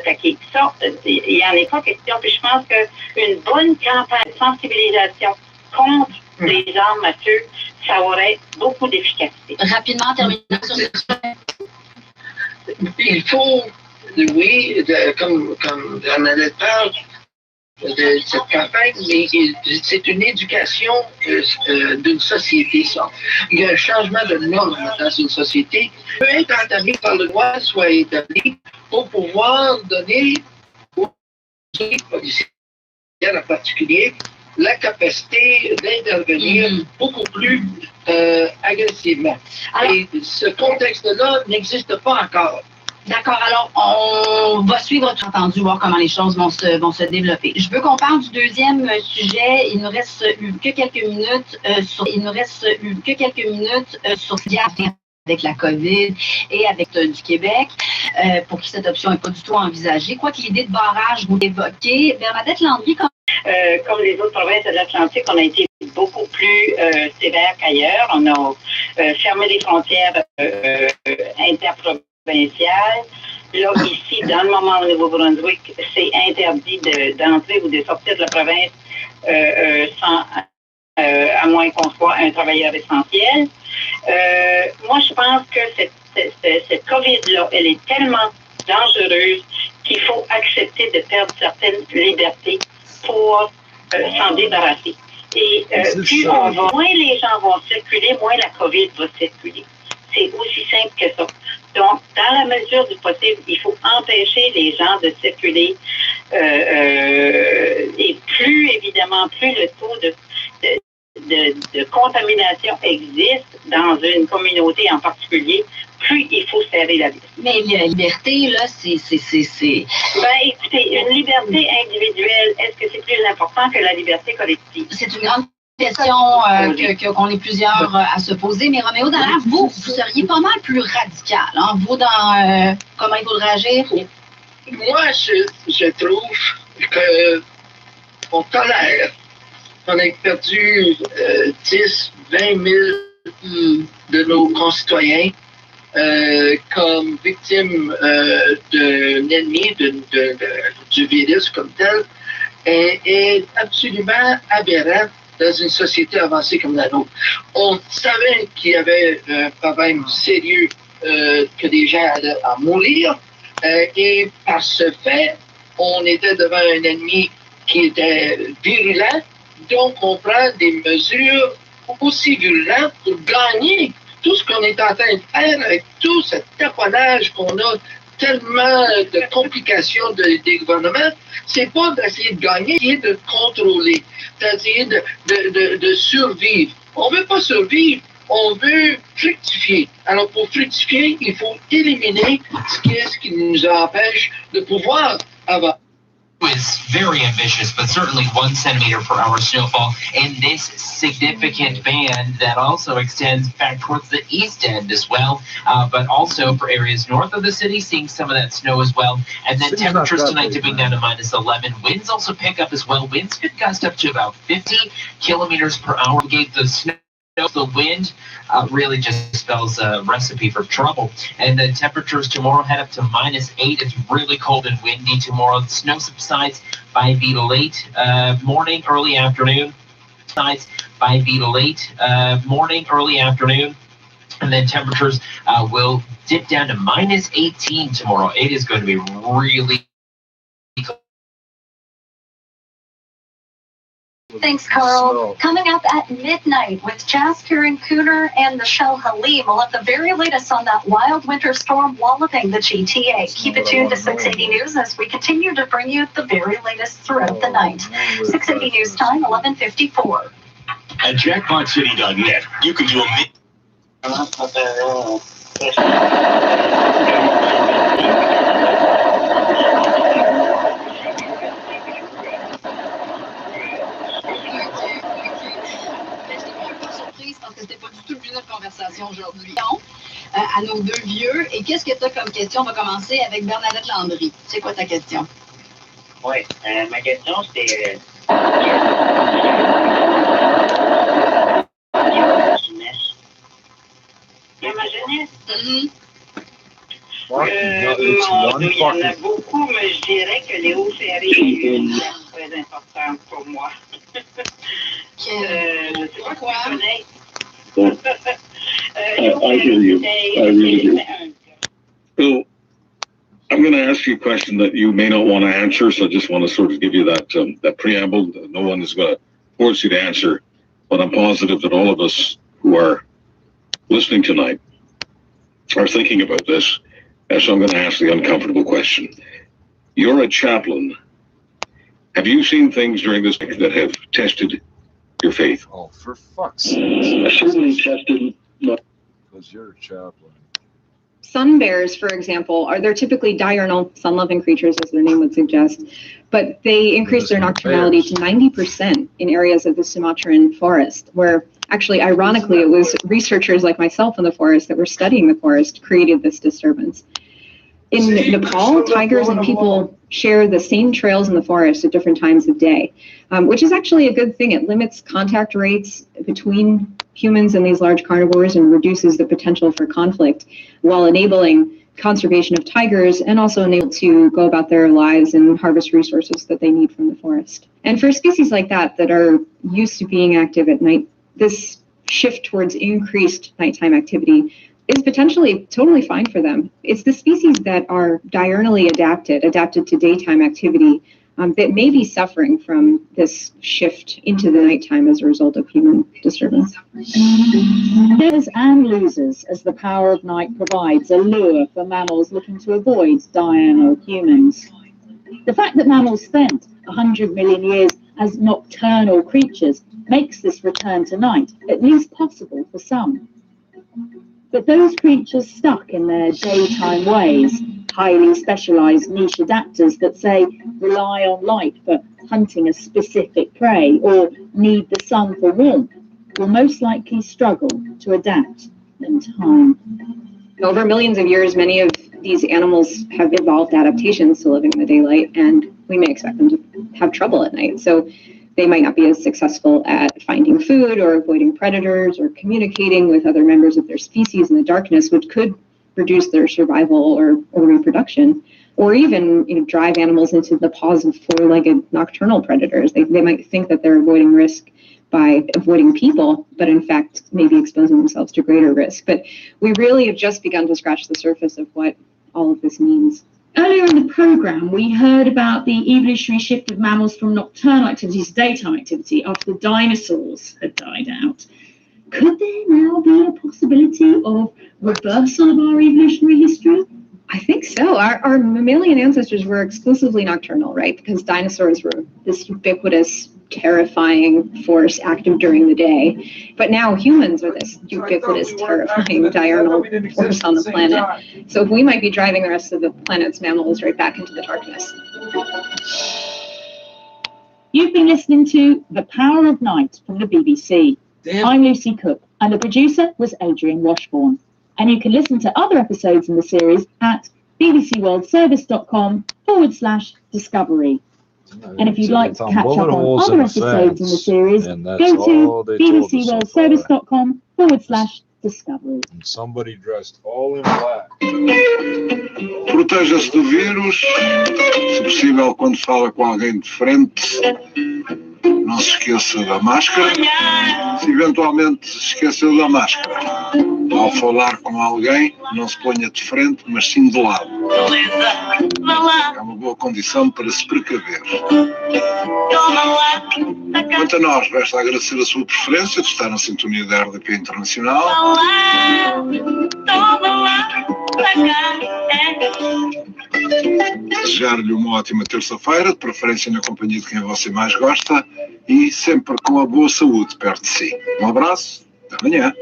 attaquer. Ça, il n'y en est pas question. Puis je pense qu'une bonne campagne de sensibilisation contre les armes à feu, ça aurait beaucoup d'efficacité. Rapidement, terminons sur ce sujet. Il faut, oui, comme Bernadette parle de cette campagne, mais c'est une éducation d'une société, ça. Il y a un changement de normes dans une société. Peut être entamé par le droit, soit établi pour pouvoir donner aux policiers en particulier la capacité d'intervenir beaucoup plus agressivement. Alors, et ce contexte-là n'existe pas encore. D'accord, alors on va suivre, tout entendu, voir comment les choses vont se développer. Je veux qu'on parle du deuxième sujet. Il nous reste que quelques minutes sur ce lien avec la COVID et avec du Québec, pour qui cette option n'est pas du tout envisagée. Quoique l'idée de barrage, vous l'évoquez. Bernadette Landry, comme les autres provinces de l'Atlantique, on a été beaucoup plus sévère qu'ailleurs. On a fermé les frontières interprovinciales. Là, ici, dans le moment au Nouveau-Brunswick, c'est interdit d'entrer ou de sortir de la province à moins qu'on soit un travailleur essentiel. Moi, je pense que cette COVID-là, elle est tellement dangereuse qu'il faut accepter de perdre certaines libertés pour s'en débarrasser. Et plus moins les gens vont circuler, moins la COVID va circuler. C'est aussi simple que ça. Donc, dans la mesure du possible, il faut empêcher les gens de circuler. Et plus, évidemment, plus le taux de contamination existe dans une communauté en particulier, plus il faut serrer la vis. Mais la liberté, là, c'est... Ben, écoutez, une liberté individuelle, est-ce que c'est plus important que la liberté collective? C'est une grande question qu'on est plusieurs à se poser. Mais Roméo Dallaire, vous seriez pas mal plus radical. Hein? Vous, dans comment il faudrait agir? Moi, je trouve qu'on tolère qu'on ait perdu 10, 20 000 de nos concitoyens comme victimes d'un ennemi, du virus comme tel, est absolument aberrant dans une société avancée comme la nôtre. On savait qu'il y avait un problème sérieux, que des gens allaient en mourir, et par ce fait, on était devant un ennemi qui était virulent, donc on prend des mesures aussi virulentes pour gagner tout ce qu'on est en train de faire avec tout ce taponnage qu'on a, tellement de complications des gouvernements. C'est pas d'essayer de gagner, c'est de contrôler, c'est-à-dire de survivre. On veut pas survivre, on veut fructifier. Alors pour fructifier, il faut éliminer ce qui nous empêche de pouvoir avoir. Is very ambitious, but certainly 1 centimeter per hour snowfall in this significant band that also extends back towards the east end as well, but also for areas north of the city, seeing some of that snow as well. And then temperatures tonight dipping down to -11. Winds also pick up as well. Winds could gust up to about 50 kilometers per hour. Gave the snow. The wind really just spells a recipe for trouble. And the temperatures tomorrow head up to -8. It's really cold and windy tomorrow. The snow subsides by the late morning, early afternoon. Subsides by the late morning, early afternoon. And then temperatures will dip down to -18 tomorrow. It is going to be really cold. Thanks, Carl. Coming up at midnight with Jazz Kieran Cooner and Michelle Halim. We'll have the very latest on that wild winter storm walloping the GTA. Keep it tuned to 680 News as we continue to bring you the very latest throughout the night. 680 News time, 11:54. At jackpotcity.net, you can do a parce que c'était pas du tout le but de notre conversation aujourd'hui. À nos deux vieux. Et qu'est-ce que tu as comme question? On va commencer avec Bernadette Landry. C'est quoi ta question? Oui, ma question, c'est... Dans ma jeunesse? It's one Il y en a fucking. beaucoup, mais je dirais que les hauts ferrés est très important pour moi. Je ne sais pas quoi connaître. I hear you. I really do. So, I'm going to ask you a question that you may not want to answer, so I just want to sort of give you that preamble. No one is going to force you to answer, but I'm positive that all of us who are listening tonight are thinking about this, and so I'm going to ask the uncomfortable question. You're a chaplain. Have you seen things during this that have tested your faith? Oh, for fuck's sake. I certainly tested. Because you're a chaplain. Sun bears, for example, they're typically diurnal, sun-loving creatures, as their name would suggest, but they increase their nocturnality to 90% in areas of the Sumatran forest, where actually, ironically, it was researchers like myself in the forest that were studying the forest created this disturbance. In Nepal, tigers and people share the same trails in the forest at different times of day, which is actually a good thing. It limits contact rates between humans and these large carnivores and reduces the potential for conflict while enabling conservation of tigers and also enable to go about their lives and harvest resources that they need from the forest. And for species like that are used to being active at night, this shift towards increased nighttime activity is potentially totally fine for them. It's the species that are diurnally adapted to daytime activity, that may be suffering from this shift into the nighttime as a result of human disturbance. Winners and losers, as the power of night provides a lure for mammals looking to avoid diurnal humans. The fact that mammals spent 100 million years as nocturnal creatures makes this return to night at least possible for some. But those creatures stuck in their daytime ways, highly specialized niche adapters that say rely on light for hunting a specific prey or need the sun for warmth, will most likely struggle to adapt in time. Over millions of years, many of these animals have evolved adaptations to living in the daylight, and we may expect them to have trouble at night. So they might not be as successful at finding food or avoiding predators or communicating with other members of their species in the darkness, which could reduce their survival or reproduction, or even drive animals into the paws of four-legged nocturnal predators. They might think that they're avoiding risk by avoiding people, but in fact maybe exposing themselves to greater risk. But we really have just begun to scratch the surface of what all of this means. Earlier in the program, we heard about the evolutionary shift of mammals from nocturnal activity to daytime activity after the dinosaurs had died out. Could there now be a possibility of reversal of our evolutionary history? I think so. Our mammalian ancestors were exclusively nocturnal, right? Because dinosaurs were this ubiquitous, terrifying force active during the day. But now humans are this ubiquitous, terrifying diurnal force on the planet. So we might be driving the rest of the planet's mammals right back into the darkness. You've been listening to The Power of Night from the BBC. I'm Lucy Cook, and the producer was Adrian Washbourne. And you can listen to other episodes in the series at bbcworldservice.com/discovery. And if you'd like to catch up on other episodes in the series, go to bbcworldservice.com/discovery. And somebody dressed all in black. Proteja-se do vírus, se possível, quando fala com alguém de frente, não se esqueça da máscara. Se eventualmente se esqueceu da máscara, ao falar com alguém, não se ponha de frente, mas sim de lado. É uma boa condição para se precaver. Quanto a nós, resta agradecer a sua preferência de estar na sintonia da RDP Internacional. Desejar-lhe uma ótima terça-feira, de preferência na companhia de quem você mais gosta e sempre com a boa saúde perto de si. Um abraço, até amanhã.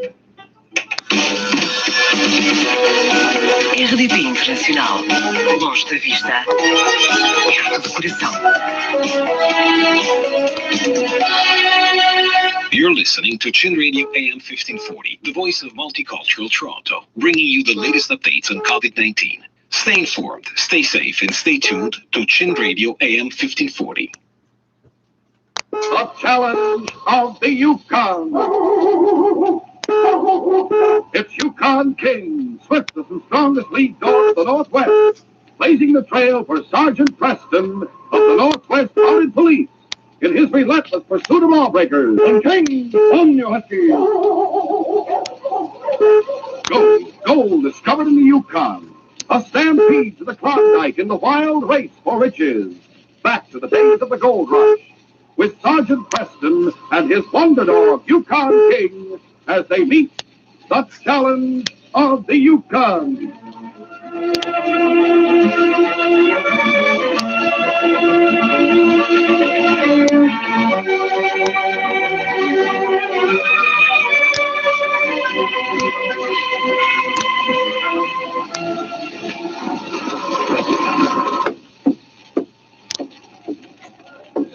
RDP Internacional. Longe da vista, perto do coração. You're listening to Chin Radio AM 1540, the voice of multicultural Toronto, bringing you the latest updates on COVID-19. Stay informed, stay safe, and stay tuned to Chin Radio AM 1540. The challenge of the Yukon. It's Yukon King, swiftest and strongest lead dog of the Northwest, blazing the trail for Sergeant Preston of the Northwest Mounted Police in his relentless pursuit of lawbreakers. And King, on your husky. Gold discovered in the Yukon. A stampede to the Klondike in the wild race for riches. Back to the days of the gold rush, with Sergeant Preston and his wonder dog, Yukon King, as they meet the challenge of the Yukon.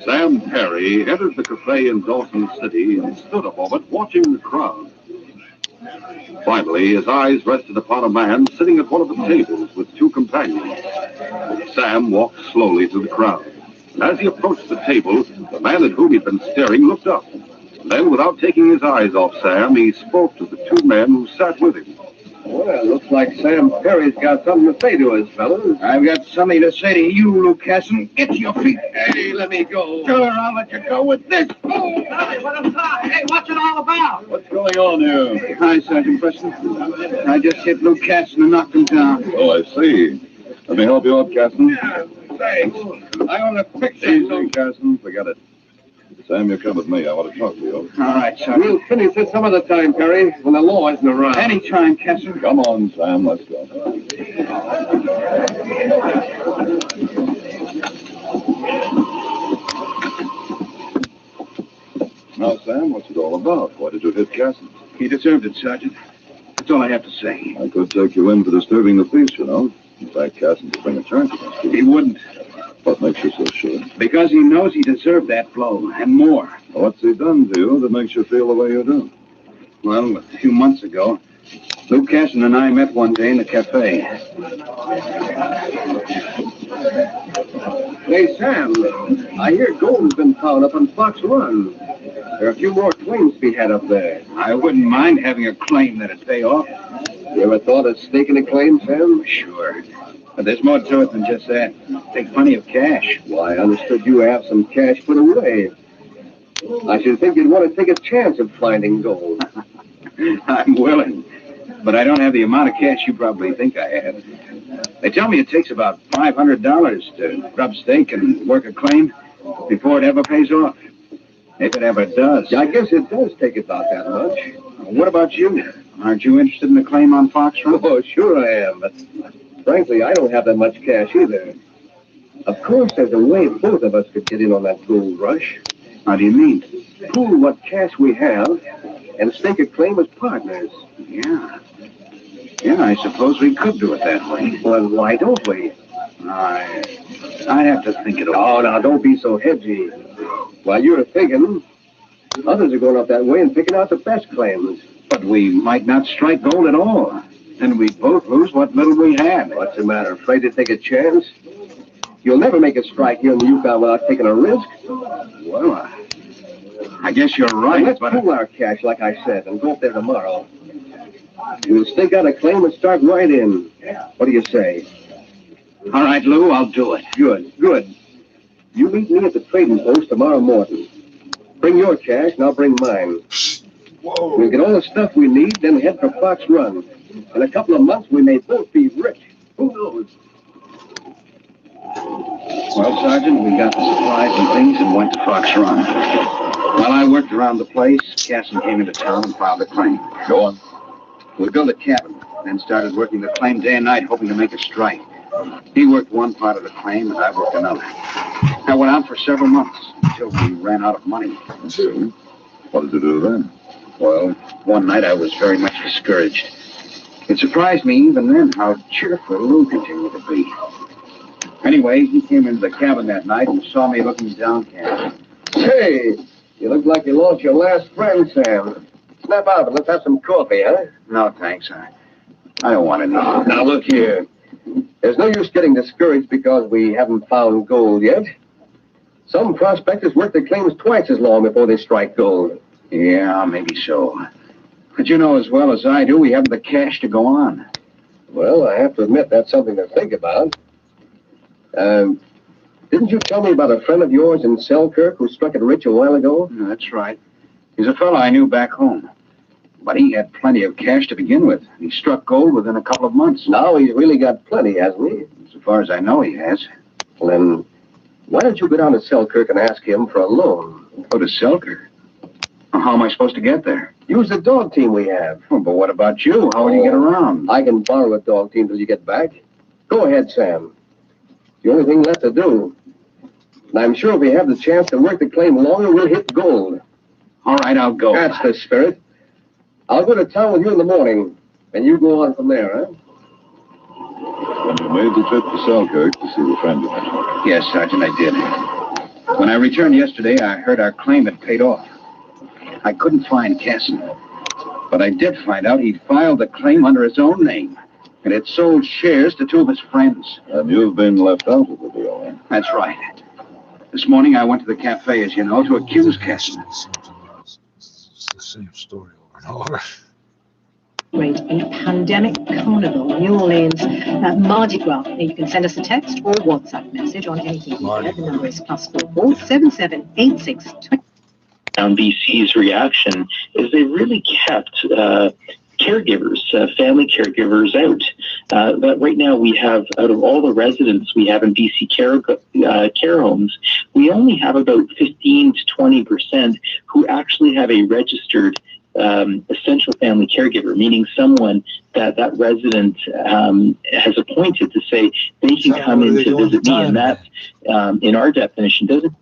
Sam Perry entered the cafe in Dawson City and stood a moment watching the crowd. Finally, his eyes rested upon a man sitting at one of the tables with two companions. Sam walked slowly through the crowd. As he approached the table, the man at whom he'd been staring looked up. Then, without taking his eyes off Sam, he spoke to the two men who sat with him. Well, looks like Sam Perry's got something to say to us, fellas. I've got something to say to you, Luke Casson. Get to your feet. Hey, let me go. Sure, I'll let you go with this. Oh, hey, what's it all about? What's going on here? Hi, Sergeant Preston. I just hit Luke Casson and knocked him down. Oh, I see. Let me help you out, Casson. Yeah, thanks. I want to fix it. Easy, Casson. Forget it. Sam, you come with me. I want to talk to you. All right, Sergeant. We'll finish this some other time, Perry, when the law isn't around. Any time, Casson. Come on, Sam. Let's go. Now, Sam, what's it all about? Why did you hit Casson? He deserved it, Sergeant. That's all I have to say. I could take you in for disturbing the peace, you know. In fact, Casson could bring a charge against you. He wouldn't. What makes you so sure? Because he knows he deserved that blow, and more. What's he done to you that makes you feel the way you do? Well, a few months ago, Luke Casson and I met one day in the cafe. Hey, Sam, I hear gold has been found up on Fox Run. There are a few more claims to be had up there. I wouldn't mind having a claim that'd pay off. You ever thought of staking a claim, Sam? Sure. But there's more to it than just that. Take plenty of cash. Well, I understood you have some cash put away. I should think you'd want to take a chance of finding gold. I'm willing, but I don't have the amount of cash you probably think I have. They tell me it takes about $500 to rub stake and work a claim before it ever pays off. If it ever does. I guess it does take about that much. What about you? Aren't you interested in the claim on Fox Run? Oh, sure I am, but frankly, I don't have that much cash either. Of course, there's a way both of us could get in on that gold rush. How do you mean? Pool what cash we have and stake a claim as partners. Yeah, I suppose we could do it that way. Well, why don't we? I have to think it over. Oh, now, don't be so hedgy. While you're thinking, others are going up that way and picking out the best claims. But we might not strike gold at all. And we'd both lose what little we had. What's the matter? Afraid to take a chance? You'll never make a strike here in the Yukon without taking a risk. Well, I guess you're right. Let's pool our cash, like I said, and go up there tomorrow. We'll stake out a claim and start right in. What do you say? All right, Lou, I'll do it. Good. You meet me at the trading post tomorrow morning. Bring your cash, and I'll bring mine. Whoa. We'll get all the stuff we need, then head for Fox Run. In a couple of months, we may both be rich. Who knows? Well, Sergeant, we got the supplies and things and went to Fox Run. While I worked around the place, Casson came into town and filed a claim. Go on. We built a cabin, then started working the claim day and night, hoping to make a strike. He worked one part of the claim, and I worked another. That went on for several months, until we ran out of money. So, what did you do then? Well, one night I was very much discouraged. It surprised me even then how cheerful Lou continued to be. Anyway, he came into the cabin that night and saw me looking downcast. Hey, you look like you lost your last friend, Sam. Snap out of it. Let's have some coffee, huh? No, thanks. I don't want it now. Now, look here. There's no use getting discouraged because we haven't found gold yet. Some prospectors work their claims twice as long before they strike gold. Yeah, maybe so. But you know as well as I do, we haven't the cash to go on. Well, I have to admit that's something to think about. Didn't you tell me about a friend of yours in Selkirk who struck it rich a while ago? That's right. He's a fellow I knew back home. But he had plenty of cash to begin with. He struck gold within a couple of months. Now he's really got plenty, hasn't he? So far as I know, he has. Well, then, why don't you go down to Selkirk and ask him for a loan? Go to Selkirk? How am I supposed to get there? Use the dog team we have. Oh, but what about you? How will you get around? I can borrow a dog team till you get back. Go ahead, Sam. The only thing left to do. And I'm sure if we have the chance to work the claim longer, we'll hit gold. All right, I'll go. That's the spirit. I'll go to town with you in the morning, and you go on from there, huh? And you made the trip to Selkirk to see the friend you mentioned. Yes, Sergeant, I did. When I returned yesterday, I heard our claim had paid off. I couldn't find Casson, but I did find out he'd filed the claim under his own name, and had sold shares to two of his friends. And you've been left out of the deal, eh? That's right. This morning, I went to the cafe, as you know, to accuse Casson. It's the same story over and over. A pandemic carnival, New Orleans, Mardi Gras. You can send us a text or WhatsApp message on anything you hear. The number is +44 77 86 20. BC's reaction is they really kept caregivers, family caregivers out. But right now we have, out of all the residents we have in BC care homes, we only have about 15 to 20% who actually have a registered essential family caregiver, meaning someone that resident has appointed to say they can come in to visit me, and that, in our definition, doesn't.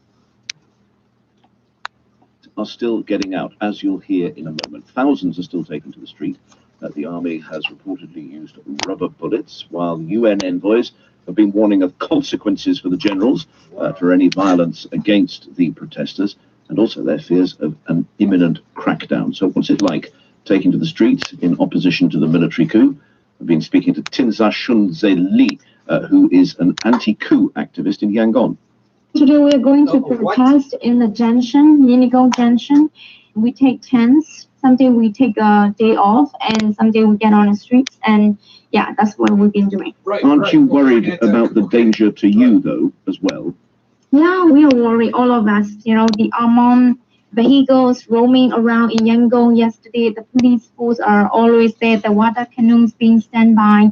Are still getting out, as you'll hear in a moment. Thousands are still taken to the street. The army has reportedly used rubber bullets, while UN envoys have been warning of consequences for the generals for any violence against the protesters, and also their fears of an imminent crackdown. So what's it like taking to the streets in opposition to the military coup? I've been speaking to Tinza Shunze-Lee, who is an anti-coup activist in Yangon. Today we are going to protest in the junction, Yinigo Junction. We take tents. Someday we take a day off, and someday we get on the streets. And yeah, that's what we've been doing. Aren't you worried about the danger to you, though, as well? Yeah, we are worried, all of us. You know, the armed vehicles roaming around in Yangon yesterday. The police force are always there. The water canoes being standby,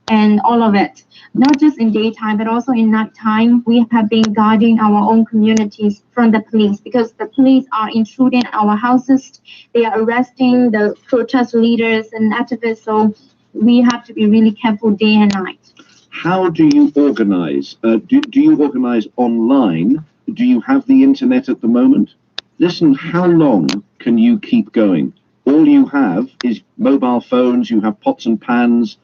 and all of it. Not just in daytime, but also in nighttime. We have been guarding our own communities from the police, because the police are intruding our houses. They are arresting the protest leaders and activists. So we have to be really careful day and night. How do you organize? Do you organize online? Do you have the internet at the moment? Listen, how long can you keep going? All you have is mobile phones, you have pots and pans.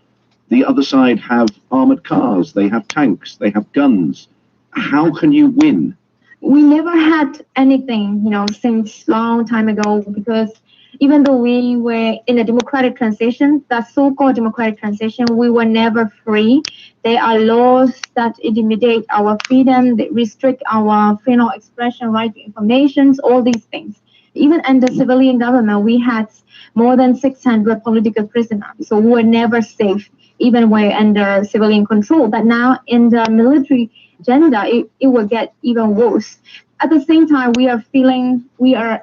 The other side have armored cars, they have tanks, they have guns. How can you win? We never had anything, you know, since long time ago, because even though we were in a democratic transition, that so-called democratic transition, we were never free. There are laws that intimidate our freedom, that restrict our freedom of expression, right to information, all these things. Even under civilian government, we had more than 600 political prisoners, so we were never safe, even when under civilian control. But now in the military agenda, it will get even worse. At the same time, we are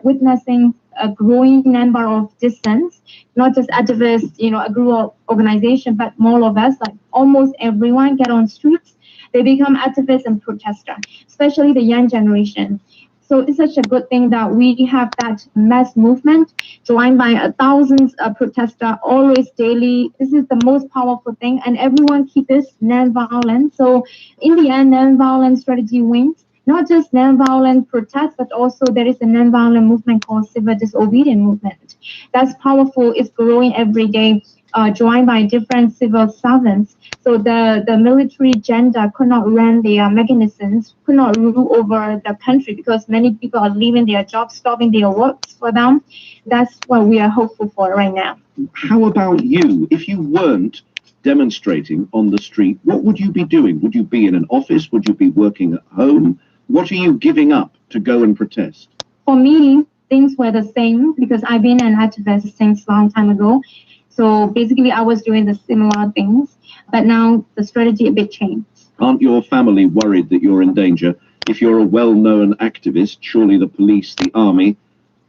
witnessing a growing number of dissents, not just activists, you know, a group of organization, but more of us, like almost everyone get on streets. They become activists and protesters, especially the young generation. So it's such a good thing that we have that mass movement joined by thousands of protesters always daily. This is the most powerful thing, and everyone keep this non-violent. So in the end, non-violent strategy wins. Not just non-violent protest, but also there is a non-violent movement called civil disobedience movement. That's powerful. It's growing every day, joined by different civil servants. So the military agenda could not run their mechanisms, could not rule over the country, because many people are leaving their jobs, stopping their works for them. That's what we are hopeful for right now. How about you? If you weren't demonstrating on the street, what would you be doing? Would you be in an office? Would you be working at home? What are you giving up to go and protest? For me, things were the same because I've been an activist since a long time ago. So basically, I was doing the similar things, but now the strategy a bit changed. Aren't your family worried that you're in danger? If you're a well-known activist, surely the police, the army,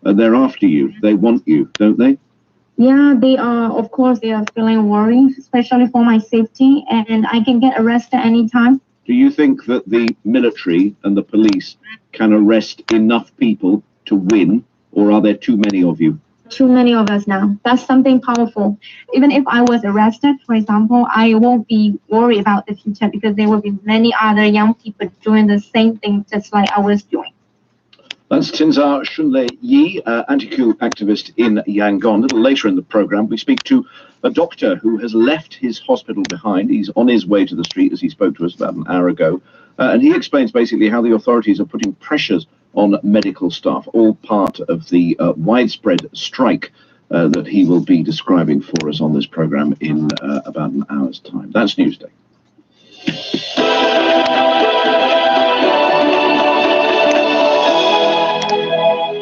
they're after you. They want you, don't they? Yeah, they are. Of course, they are feeling worried, especially for my safety, and I can get arrested anytime. Do you think that the military and the police can arrest enough people to win, or are there too many of you? Too many of us now. That's something powerful. Even if I was arrested, for example, I won't be worried about the future because there will be many other young people doing the same thing just like I was doing. That's Tinza Shunlei Yi, anti-coup activist in Yangon. A little later in the program, we speak to a doctor who has left his hospital behind. He's on his way to the street, as he spoke to us about an hour ago. And he explains basically how the authorities are putting pressures on medical staff, all part of the widespread strike that he will be describing for us on this program in about an hour's time. That's Newsday.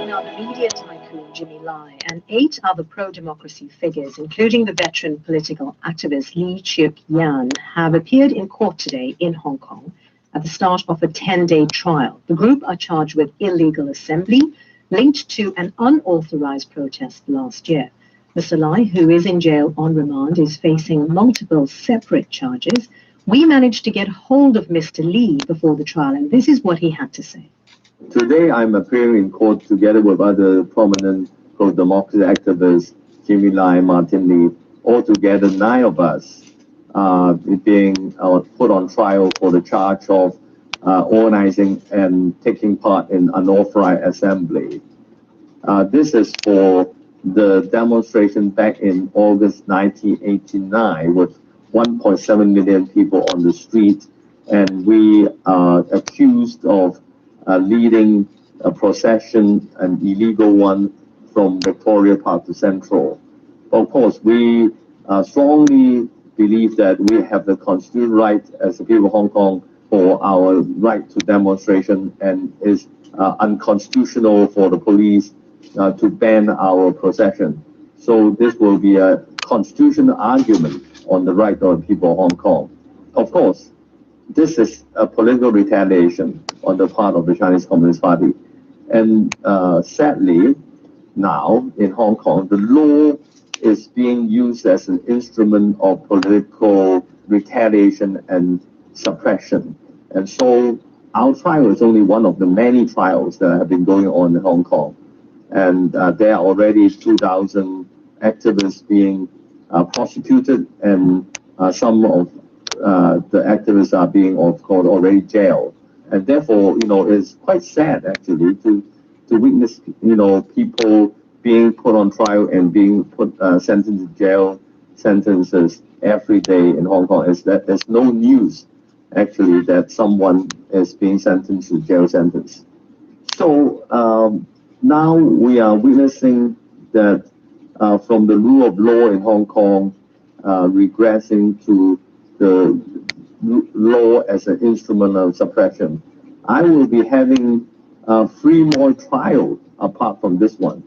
Now, the media tycoon Jimmy Lai and 8 other pro-democracy figures, including the veteran political activist Lee Cheuk-yan, have appeared in court today in Hong Kong at the start of a 10-day trial. The group are charged with illegal assembly linked to an unauthorized protest last year. Mr. Lai, who is in jail on remand, is facing multiple separate charges. We managed to get hold of Mr. Lee before the trial, and this is what he had to say. Today, I'm appearing in court together with other prominent pro-democracy activists, Jimmy Lai, Martin Lee, altogether 9 of us being put on trial for the charge of organizing and taking part in unauthorized assembly. This is for the demonstration back in August 1989 with 1.7 million people on the street, and we are accused of leading a procession, an illegal one, from Victoria Park to Central. Of course, we strongly believe that we have the constitutional right as the people of Hong Kong for our right to demonstration, and is unconstitutional for the police to ban our procession. So this will be a constitutional argument on the right of the people of Hong Kong. Of course, this is a political retaliation on the part of the Chinese Communist Party. And sadly, now in Hong Kong, the law is being used as an instrument of political retaliation and suppression. And so our trial is only one of the many trials that have been going on in Hong Kong. And there are already 2,000 activists being prosecuted, and some of the activists are being, of course, already jailed. And therefore, it's quite sad actually to witness, people being put on trial and being put sentenced to jail sentences every day in Hong Kong. Is that there's no news actually that someone is being sentenced to jail sentence. So now we are witnessing that from the rule of law in Hong Kong regressing to the law as an instrument of suppression. I will be having 3 more trials apart from this one.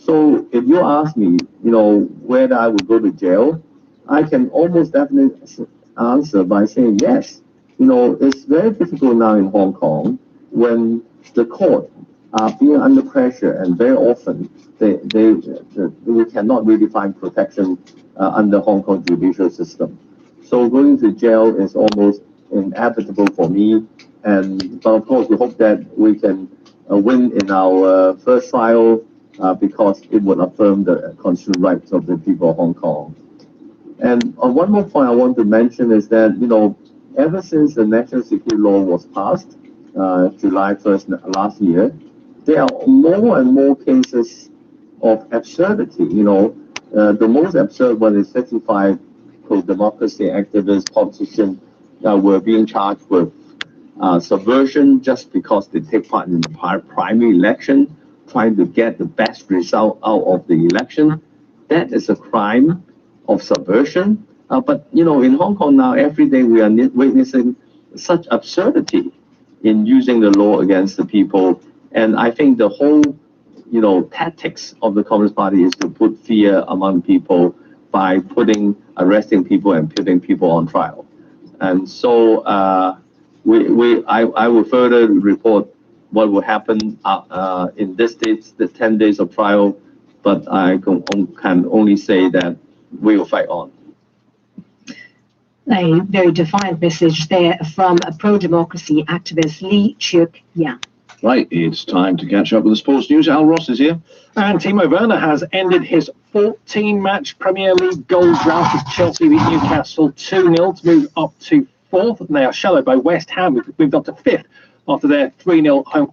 So if you ask me, whether I would go to jail, I can almost definitely answer by saying yes. It's very difficult now in Hong Kong when the court are being under pressure, and very often we cannot really find protection under Hong Kong judicial system. So going to jail is almost inevitable for me. But of course, we hope that we can win in our first trial because it would affirm the constitutional rights of the people of Hong Kong. And one more point I want to mention is that, ever since the National Security Law was passed, July 1st last year, there are more and more cases of absurdity. The most absurd one is 55 pro-democracy activists, politicians were being charged with subversion just because they take part in the primary election, trying to get the best result out of the election. That is a crime of subversion. But, in Hong Kong now, every day we are witnessing such absurdity in using the law against the people. And I think the whole tactics of the Communist Party is to put fear among people by arresting people and putting people on trial. And so I will further report what will happen in this days, the 10 days of trial, but I can only say that we will fight on. A very defiant message there from a pro-democracy activist Lee Chuk-ya. Right, it's time to catch up with the sports news. Al Ross is here. And Timo Werner has ended his 14-match Premier League goal drought as Chelsea beat Newcastle 2-0 to move up to 4th. And they are shadowed by West Ham, who've moved up to 5th after their 3-0 home.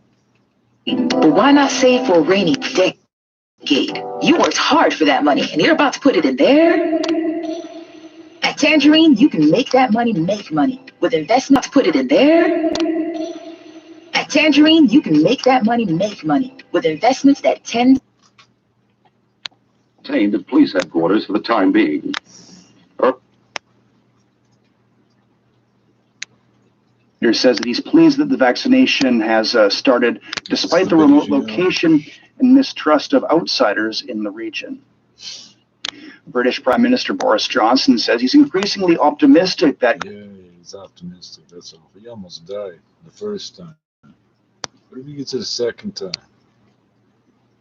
But why not save for a rainy decade? You worked hard for that money, and you're about to put it in there? At Tangerine, you can make that money make money. With investments, put it in there? At Tangerine, you can make that money make money. With investments that tend... Contained at police headquarters for the time being. Leader says that he's pleased that the vaccination has started despite the remote location and mistrust of outsiders in the region. British Prime Minister Boris Johnson says he's increasingly optimistic that... Yeah, he's optimistic, that's all. He almost died the first time. What if he gets it a second time?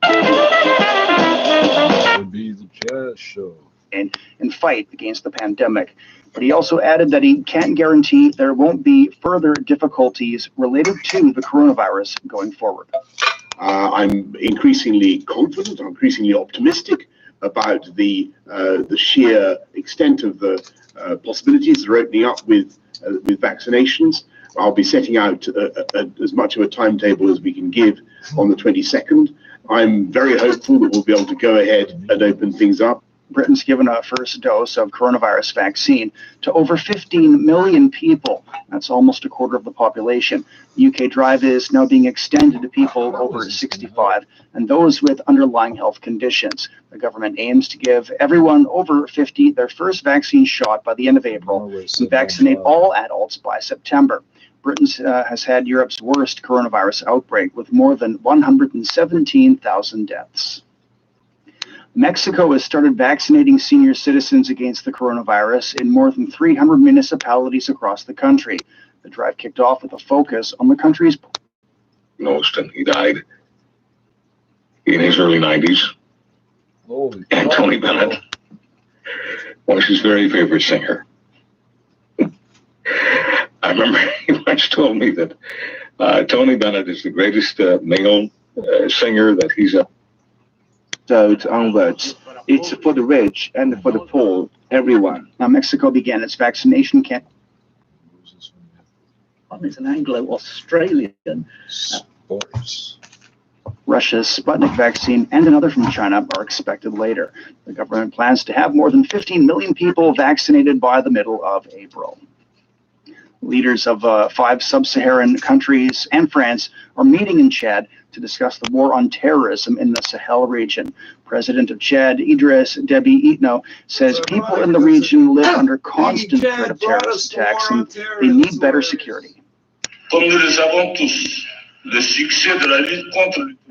That would be the jazz show. And fight against the pandemic. But he also added that he can't guarantee there won't be further difficulties related to the coronavirus going forward. I'm increasingly confident, I'm increasingly optimistic about the sheer extent of the possibilities that are opening up with vaccinations. I'll be setting out as much of a timetable as we can give on the 22nd. I'm very hopeful that we'll be able to go ahead and open things up. Britain's given a first dose of coronavirus vaccine to over 15 million people. That's almost a quarter of the population. The UK drive is now being extended to people over 65 and those with underlying health conditions. The government aims to give everyone over 50 their first vaccine shot by the end of April and vaccinate all adults by September. Britain has had Europe's worst coronavirus outbreak with more than 117,000 deaths. Mexico has started vaccinating senior citizens against the coronavirus in more than 300 municipalities across the country. The drive kicked off with a focus on the country's... Austin, he died in his early 90s. And Tony Bennett was his very favorite singer. I remember he once told me that Tony Bennett is the greatest male singer that he's ever. Onwards. It's for the rich and for the poor, everyone. Now, Mexico began its vaccination campaign. It's an Anglo-Australian. Russia's Sputnik vaccine and another from China are expected later. The government plans to have more than 15 million people vaccinated by the middle of April. Leaders of 5 sub-Saharan countries and France are meeting in Chad to discuss the war on terrorism in the Sahel region. President of Chad, Idriss Déby Itno, says people in the region live under constant threat of terrorist attacks and they need better security.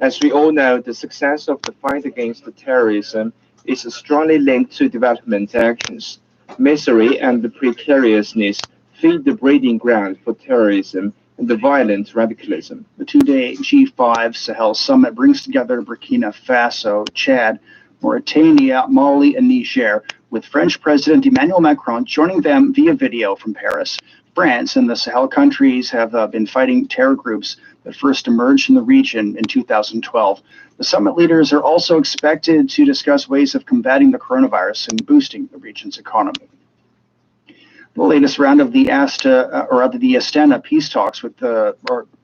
As we all know, the success of the fight against the terrorism is strongly linked to development actions. Misery and precariousness feed the breeding ground for terrorism and the violent radicalism. The 2-day G5 Sahel Summit brings together Burkina Faso, Chad, Mauritania, Mali, and Niger, with French President Emmanuel Macron joining them via video from Paris. France and the Sahel countries have been fighting terror groups that first emerged in the region in 2012. The summit leaders are also expected to discuss ways of combating the coronavirus and boosting the region's economy. The latest round of the Astana peace talks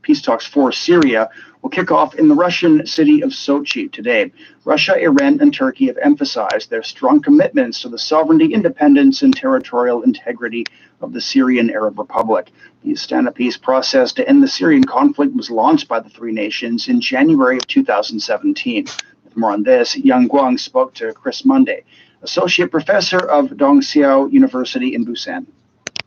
peace talks for Syria will kick off in the Russian city of Sochi today. Russia, Iran, and Turkey have emphasized their strong commitments to the sovereignty, independence, and territorial integrity of the Syrian Arab Republic. The Astana peace process to end the Syrian conflict was launched by the 3 nations in January of 2017. With more on this, Yang Guang spoke to Chris Monday, Associate Professor of Dongxiao University in Busan.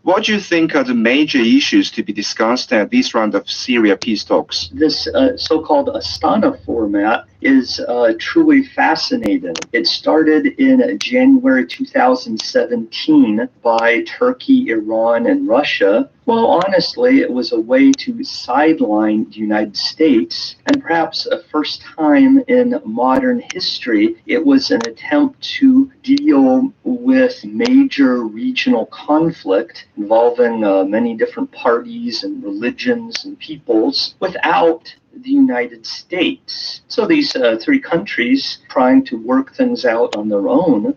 What do you think are the major issues to be discussed at this round of Syria peace talks? This so-called Astana format is truly fascinating. It started in January 2017 by Turkey, Iran, and Russia. Well, honestly, it was a way to sideline the United States, and perhaps a first time in modern history, it was an attempt to deal with major regional conflict involving many different parties and religions and peoples without the United States. So these three countries trying to work things out on their own,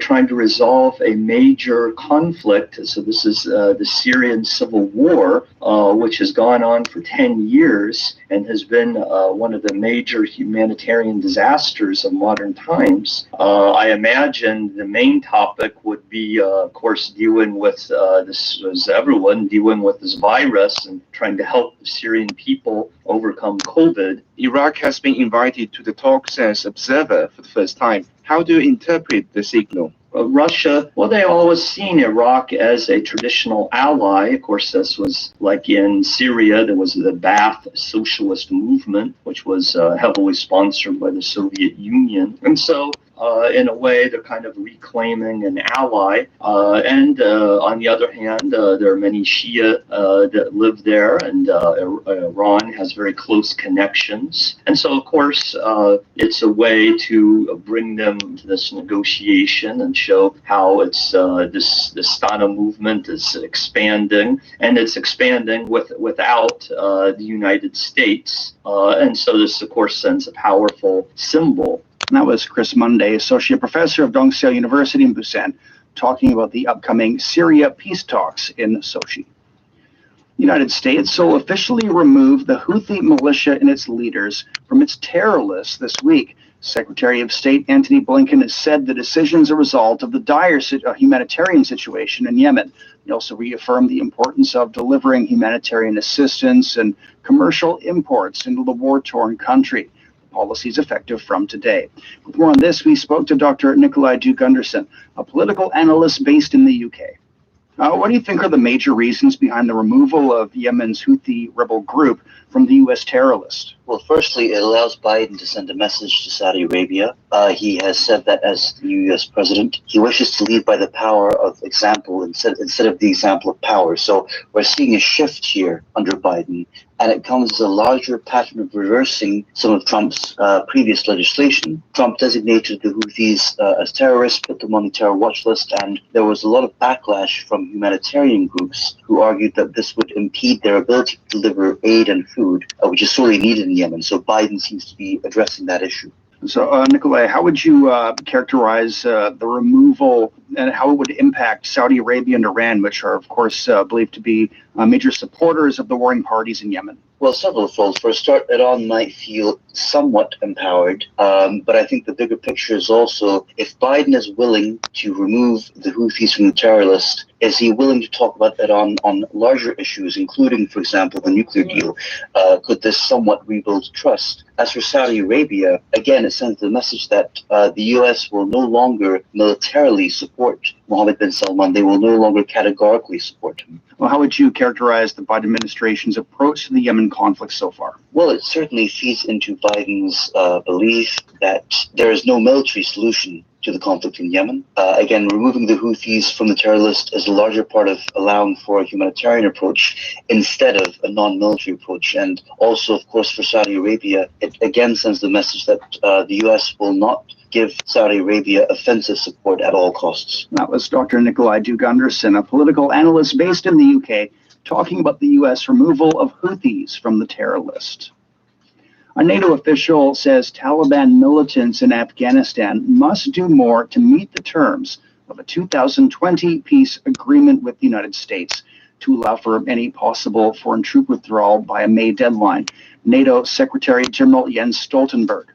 trying to resolve a major conflict. So this is the Syrian civil war, which has gone on for 10 years and has been one of the major humanitarian disasters of modern times. I imagine the main topic would be, of course, dealing with this, as everyone, dealing with this virus and trying to help the Syrian people overcome COVID. Iraq has been invited to the talks as observer for the first time. How do you interpret the signal? Russia, well, they always seen Iraq as a traditional ally. Of course, this was like in Syria, there was the Ba'ath Socialist Movement, which was heavily sponsored by the Soviet Union. And so, in a way, they're kind of reclaiming an ally. And on the other hand, there are many Shia that live there, and Iran has very close connections. And so, of course, it's a way to bring them to this negotiation and show how it's this Stana movement is expanding, and it's expanding without the United States. And so this, of course, sends a powerful symbol. And that was Chris Munday, Associate Professor of Dongseo University in Busan, talking about the upcoming Syria peace talks in Sochi. The United States will officially remove the Houthi militia and its leaders from its terror list this week. Secretary of State Antony Blinken has said the decision is a result of the dire humanitarian situation in Yemen. He also reaffirmed the importance of delivering humanitarian assistance and commercial imports into the war-torn country. Policy is effective from today. With more on this, we spoke to Dr. Nikolai Duke-Gunderson, a political analyst based in the UK. What do you think are the major reasons behind the removal of Yemen's Houthi rebel group from the U.S. terror list? Well, firstly, it allows Biden to send a message to Saudi Arabia. He has said that as the new U.S. president, he wishes to lead by the power of example instead of the example of power. So we're seeing a shift here under Biden, and it comes as a larger pattern of reversing some of Trump's previous legislation. Trump designated the Houthis as terrorists, put them on the terror watch list, and there was a lot of backlash from humanitarian groups who argued that this would impede their ability to deliver aid and food, which is sorely needed in Yemen. So Biden seems to be addressing that issue. So, Nikolai, how would you characterize the removal and how it would impact Saudi Arabia and Iran, which are, of course, believed to be major supporters of the warring parties in Yemen? Well, several folds. For a start, Iran might feel somewhat empowered, but I think the bigger picture is also, if Biden is willing to remove the Houthis from the terror list, is he willing to talk about Iran on larger issues, including, for example, the nuclear deal? Could this somewhat rebuild trust? As for Saudi Arabia, again, it sends the message that the U.S. will no longer militarily support Mohammed bin Salman. They will no longer categorically support him. Well, how would you characterize the Biden administration's approach to the Yemen conflict so far? Well, it certainly feeds into Biden's belief that there is no military solution to the conflict in Yemen. Again, removing the Houthis from the terror list is a larger part of allowing for a humanitarian approach instead of a non-military approach. And also, of course, for Saudi Arabia, it again sends the message that the U.S. will not give Saudi Arabia offensive support at all costs. That was Dr. Nikolai Duke-Gunderson, a political analyst based in the UK, talking about the U.S. removal of Houthis from the terror list. A NATO official says Taliban militants in Afghanistan must do more to meet the terms of a 2020 peace agreement with the United States to allow for any possible foreign troop withdrawal by a May deadline. NATO Secretary General Jens Stoltenberg.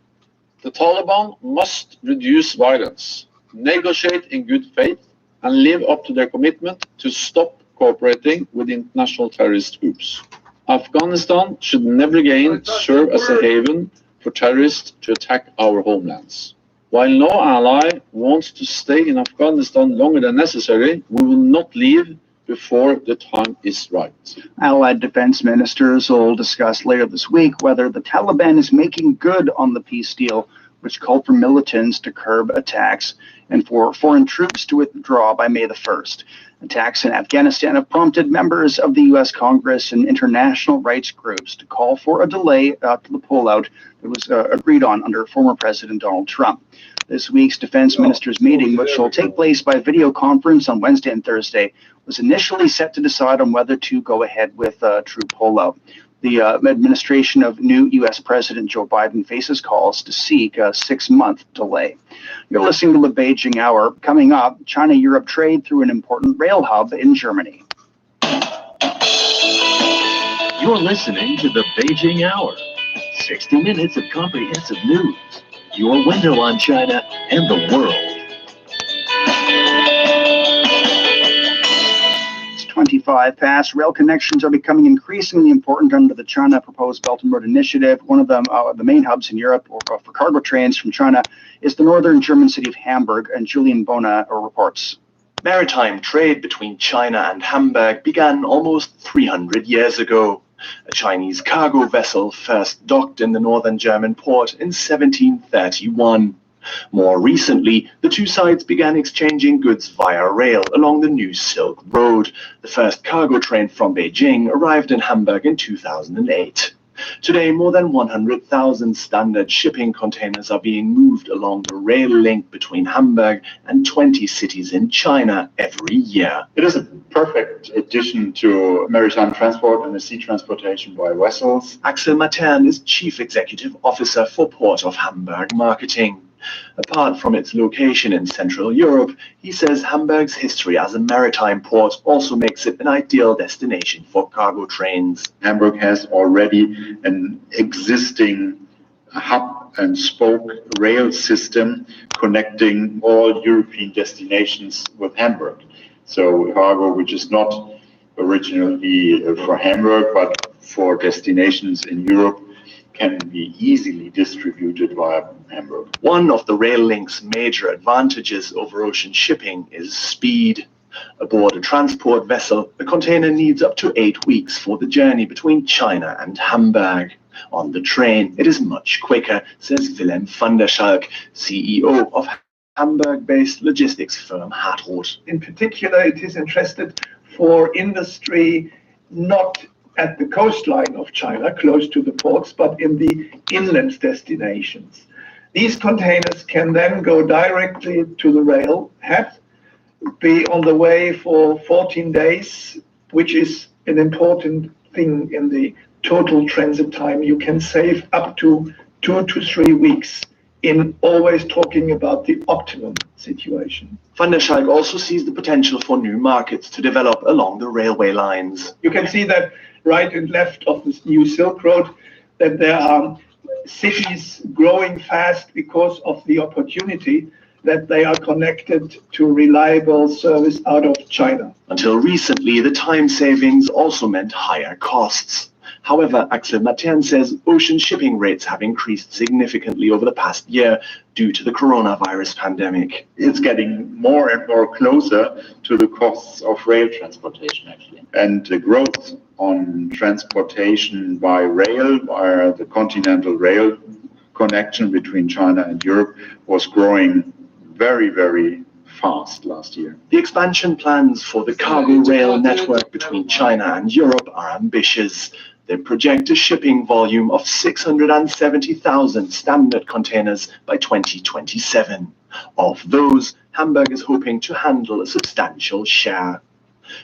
The Taliban must reduce violence, negotiate in good faith, and live up to their commitment to stop cooperating with international terrorist groups. Afghanistan should never again serve as a haven for terrorists to attack our homelands. While no ally wants to stay in Afghanistan longer than necessary, we will not leave before the time is right. Allied defense ministers will discuss later this week whether the Taliban is making good on the peace deal, which called for militants to curb attacks and for foreign troops to withdraw by May the 1st. Attacks in Afghanistan have prompted members of the U.S. Congress and international rights groups to call for a delay to the pullout that was agreed on under former President Donald Trump. This week's defense ministers' meeting, which will take place by video conference on Wednesday and Thursday, was initially set to decide on whether to go ahead with a true pullout. The administration of new U.S. President Joe Biden faces calls to seek a 6-month delay. You're listening to the Beijing Hour. Coming up, China-Europe trade through an important rail hub in Germany. You're listening to the Beijing Hour. 60 minutes of comprehensive news. Your window on China and the world. 25 past. Rail connections are becoming increasingly important under the China proposed Belt and Road Initiative. One of them, the main hubs in Europe for cargo trains from China, is the northern German city of Hamburg, and Julian Bona reports. Maritime trade between China and Hamburg began almost 300 years ago. A Chinese cargo vessel first docked in the northern German port in 1731. More recently, the two sides began exchanging goods via rail along the new Silk Road. The first cargo train from Beijing arrived in Hamburg in 2008. Today, more than 100,000 standard shipping containers are being moved along the rail link between Hamburg and 20 cities in China every year. It is a perfect addition to maritime transport and the sea transportation by vessels. Axel Matern is Chief Executive Officer for Port of Hamburg Marketing. Apart from its location in Central Europe, he says Hamburg's history as a maritime port also makes it an ideal destination for cargo trains. Hamburg has already an existing hub and spoke rail system connecting all European destinations with Hamburg. So cargo which is not originally for Hamburg, but for destinations in Europe, can be easily distributed via Hamburg. One of the rail link's major advantages over ocean shipping is speed. Aboard a transport vessel, the container needs up to 8 weeks for the journey between China and Hamburg. On the train, it is much quicker, says Willem van der Schalk, CEO of Hamburg-based logistics firm Hartrodt. In particular, it is interested for industry not at the coastline of China, close to the ports, but in the inland destinations. These containers can then go directly to the railhead, be on the way for 14 days, which is an important thing in the total transit time. You can save up to 2 to 3 weeks in always talking about the optimum situation. Van der Schalk also sees the potential for new markets to develop along the railway lines. You can see that right and left of this new Silk Road, that there are cities growing fast because of the opportunity that they are connected to reliable service out of China. Until recently, the time savings also meant higher costs. However, Axel Matern says ocean shipping rates have increased significantly over the past year due to the coronavirus pandemic. It's getting more and more closer to the costs of rail transportation, actually. And the growth on transportation by rail, via the continental rail connection between China and Europe, was growing very, very fast last year. The expansion plans for the cargo rail network between China and Europe are ambitious. They project a shipping volume of 670,000 standard containers by 2027. Of those, Hamburg is hoping to handle a substantial share.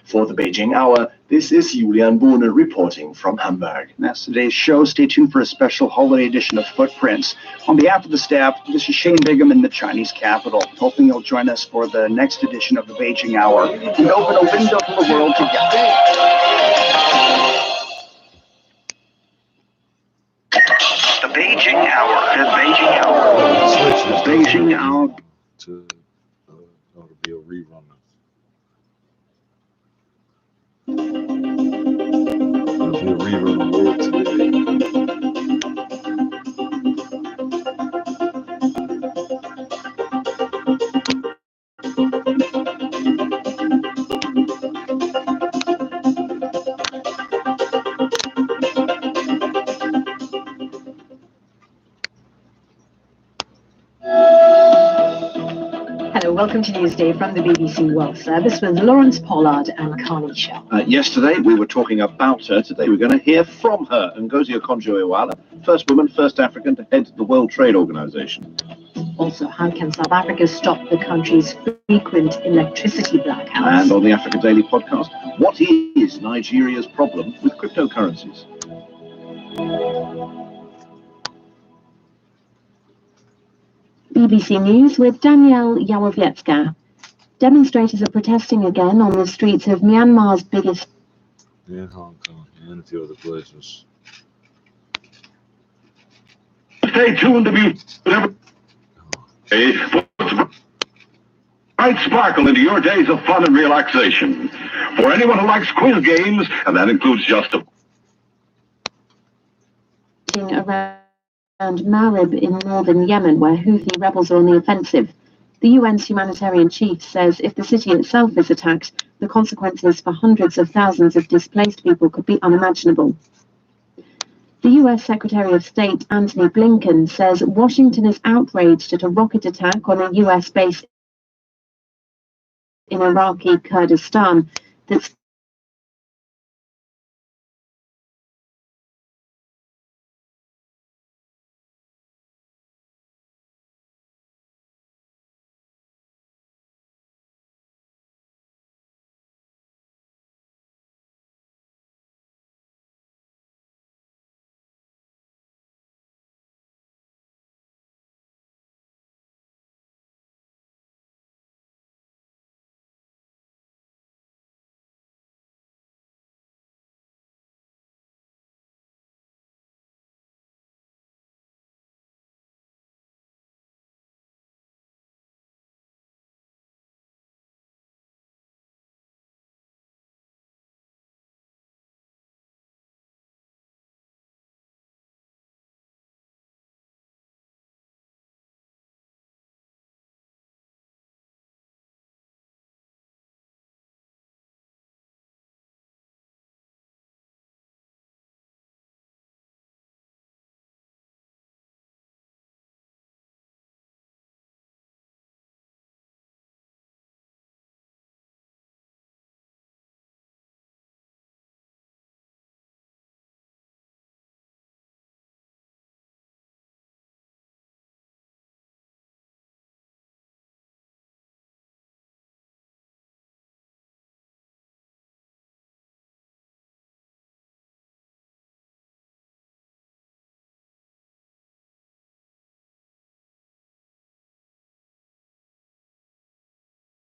For the Beijing Hour, this is Julian Bohne reporting from Hamburg. That's today's show. Stay tuned for a special holiday edition of Footprints. On behalf of the staff, this is Shane Bigham in the Chinese capital, hoping you'll join us for the next edition of the Beijing Hour and open a window to the world together. The Beijing Hour. The Beijing Hour. The Beijing Hour. To it'll be a rerun. It'll be a rerun of World Today. So welcome to Newsday from the BBC World Service with Lawrence Pollard and Carly Shell. Yesterday we were talking about her. Today we're going to hear from her. Ngozi Okonjo-Iweala, first woman, first African to head the World Trade Organization. Also, how can South Africa stop the country's frequent electricity blackouts? And on the Africa Daily podcast, what is Nigeria's problem with cryptocurrencies? BBC News with Danielle Yawowiecka. Demonstrators are protesting again on the streets of Myanmar's biggest... In Hong Kong and a few other places. Stay tuned to be bright sparkle into your days of fun and relaxation. For anyone who likes quiz games, and that includes just a... around Marib in northern Yemen, where Houthi rebels are on the offensive. The UN's humanitarian chief says if the city itself is attacked, the consequences for hundreds of thousands of displaced people could be unimaginable. The US Secretary of State Antony Blinken says Washington is outraged at a rocket attack on a US base in Iraqi Kurdistan that's